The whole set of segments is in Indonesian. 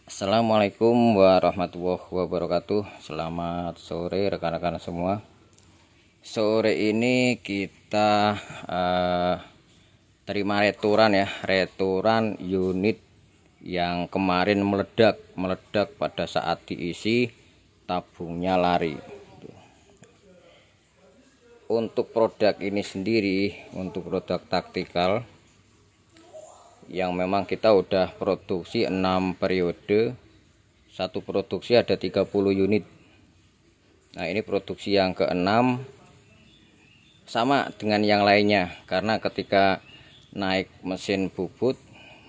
Assalamualaikum warahmatullahi wabarakatuh. Selamat sore rekan-rekan semua. Sore ini kita terima retoran unit yang kemarin meledak pada saat diisi tabungnya lari. Untuk produk ini sendiri, untuk produk taktikal yang memang kita udah produksi 6 periode, satu produksi ada 30 unit. Nah, ini produksi yang ke-6, sama dengan yang lainnya, karena ketika naik mesin bubut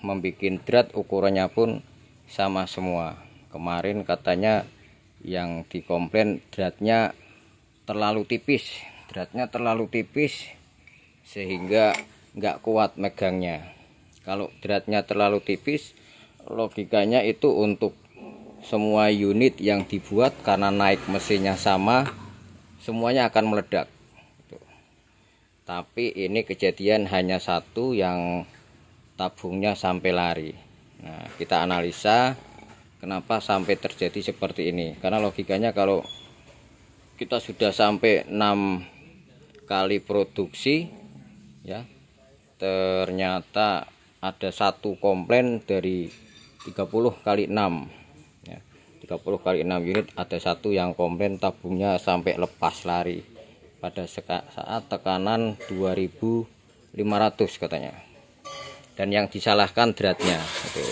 membuat drat ukurannya pun sama semua. Kemarin katanya yang dikomplain dratnya terlalu tipis, sehingga nggak kuat megangnya. Kalau dratnya terlalu tipis, logikanya itu untuk semua unit yang dibuat karena naik mesinnya sama, semuanya akan meledak. Tapi ini kejadian hanya satu yang tabungnya sampai lari. Nah, kita analisa kenapa sampai terjadi seperti ini. Karena logikanya kalau kita sudah sampai 6 kali produksi, ya, ternyata ada satu komplain dari 30 kali 6, ya, 30 kali 6 unit ada satu yang komplain tabungnya sampai lepas lari pada saat tekanan 2500 katanya, dan yang disalahkan dratnya gitu.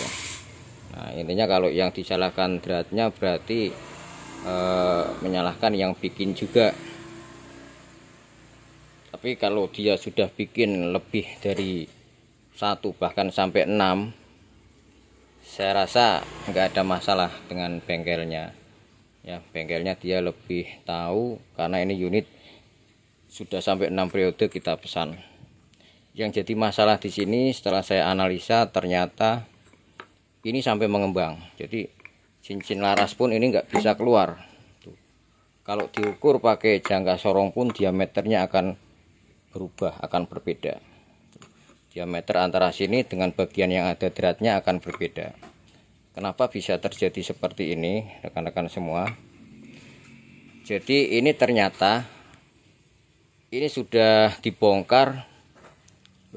Nah, intinya kalau yang disalahkan dratnya berarti menyalahkan yang bikin juga. Tapi kalau dia sudah bikin lebih dari 1 bahkan sampai 6, saya rasa nggak ada masalah dengan bengkelnya, ya. Bengkelnya dia lebih tahu, karena ini unit sudah sampai 6 periode kita pesan. Yang jadi masalah di sini setelah saya analisa, ternyata ini sampai mengembang. Jadi cincin laras pun ini nggak bisa keluar. Tuh. Kalau diukur pakai jangka sorong pun diameternya akan berubah, akan berbeda. Diameter antara sini dengan bagian yang ada dratnya akan berbeda. Kenapa bisa terjadi seperti ini, rekan-rekan semua? Jadi ini ternyata ini sudah dibongkar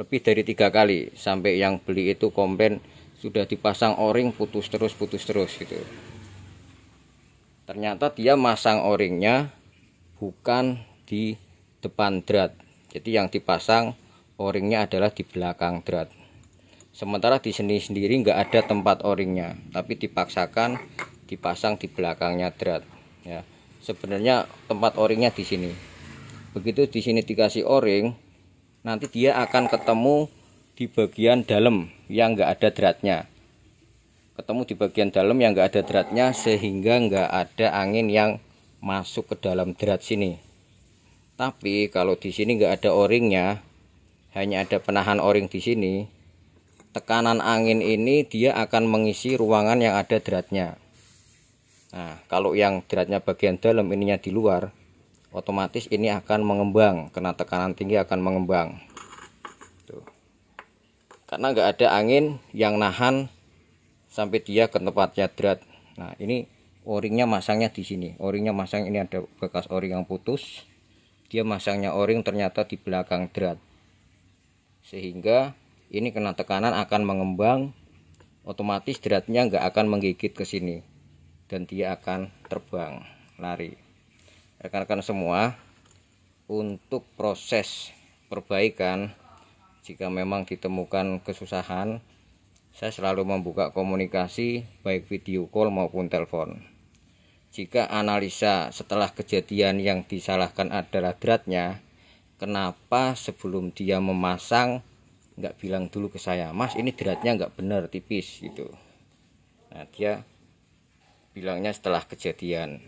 lebih dari 3 kali, sampai yang beli itu komplain sudah dipasang o-ring putus terus gitu. Ternyata dia masang o-ringnya bukan di depan drat. Jadi yang dipasang o-ringnya adalah di belakang drat. Sementara di sini sendiri nggak ada tempat o-ringnya, tapi dipaksakan dipasang di belakangnya drat. Ya, sebenarnya tempat o-ringnya di sini. Begitu di sini dikasih o-ring, nanti dia akan ketemu di bagian dalam yang nggak ada dratnya. Ketemu di bagian dalam yang nggak ada dratnya, sehingga nggak ada angin yang masuk ke dalam drat sini. Tapi kalau di sini nggak ada o-ringnya, hanya ada penahan o-ring di sini, tekanan angin ini dia akan mengisi ruangan yang ada dratnya. Nah, kalau yang dratnya bagian dalam, ininya di luar, otomatis ini akan mengembang, kena tekanan tinggi akan mengembang. Tuh. Karena nggak ada angin yang nahan sampai dia ke tempatnya drat. Nah, ini o-ringnya masangnya di sini. O-ringnya masang, ini ada bekas o-ring yang putus. Dia masangnya o-ring ternyata di belakang drat, sehingga ini kena tekanan akan mengembang, otomatis dratnya nggak akan menggigit ke sini dan dia akan terbang lari. Rekan-rekan semua, untuk proses perbaikan, jika memang ditemukan kesusahan, saya selalu membuka komunikasi baik video call maupun telepon. Jika analisa setelah kejadian yang disalahkan adalah dratnya, kenapa sebelum dia memasang nggak bilang dulu ke saya, Mas, ini dratnya nggak benar, tipis gitu. Nah, dia bilangnya setelah kejadian.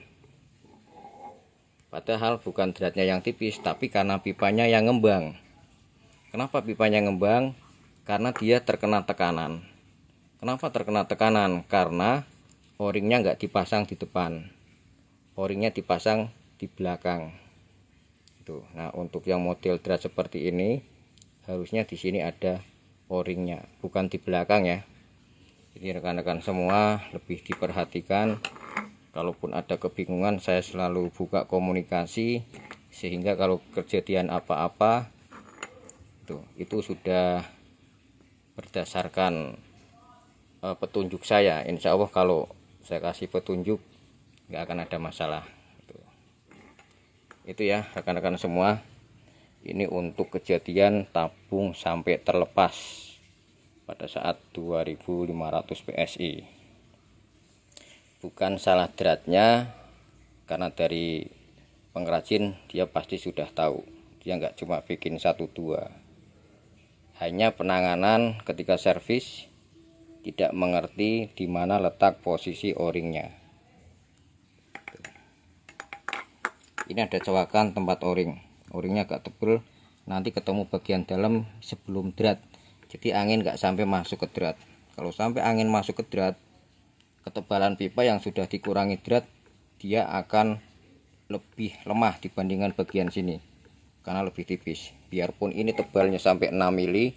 Padahal bukan dratnya yang tipis, tapi karena pipanya yang ngembang. Kenapa pipanya ngembang? Karena dia terkena tekanan. Kenapa terkena tekanan? Karena o-ringnya nggak dipasang di depan, o-ringnya dipasang di belakang. Nah, untuk yang model drat seperti ini, harusnya di sini ada o-ringnya, bukan di belakang ya. Jadi rekan-rekan semua lebih diperhatikan. Kalaupun ada kebingungan, saya selalu buka komunikasi, sehingga kalau kejadian apa-apa itu sudah berdasarkan petunjuk saya. Insya Allah kalau saya kasih petunjuk nggak akan ada masalah. Itu ya rekan-rekan semua, ini untuk kejadian tabung sampai terlepas pada saat 2500 PSI. Bukan salah dratnya, karena dari pengrajin dia pasti sudah tahu, dia nggak cuma bikin 1-2, hanya penanganan ketika servis tidak mengerti di mana letak posisi o-ringnya. Ini ada cowakan tempat o-ringnya agak tebal, nanti ketemu bagian dalam sebelum drat, jadi angin nggak sampai masuk ke drat. Kalau sampai angin masuk ke drat, ketebalan pipa yang sudah dikurangi drat dia akan lebih lemah dibandingkan bagian sini karena lebih tipis. Biarpun ini tebalnya sampai 6 mili,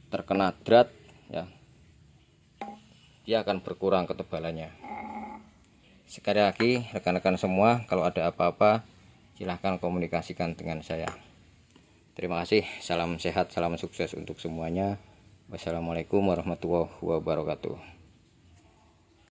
terkena drat ya, dia akan berkurang ketebalannya. Sekali lagi rekan-rekan semua, kalau ada apa-apa silahkan komunikasikan dengan saya. Terima kasih, salam sehat, salam sukses untuk semuanya. Wassalamualaikum warahmatullahi wabarakatuh.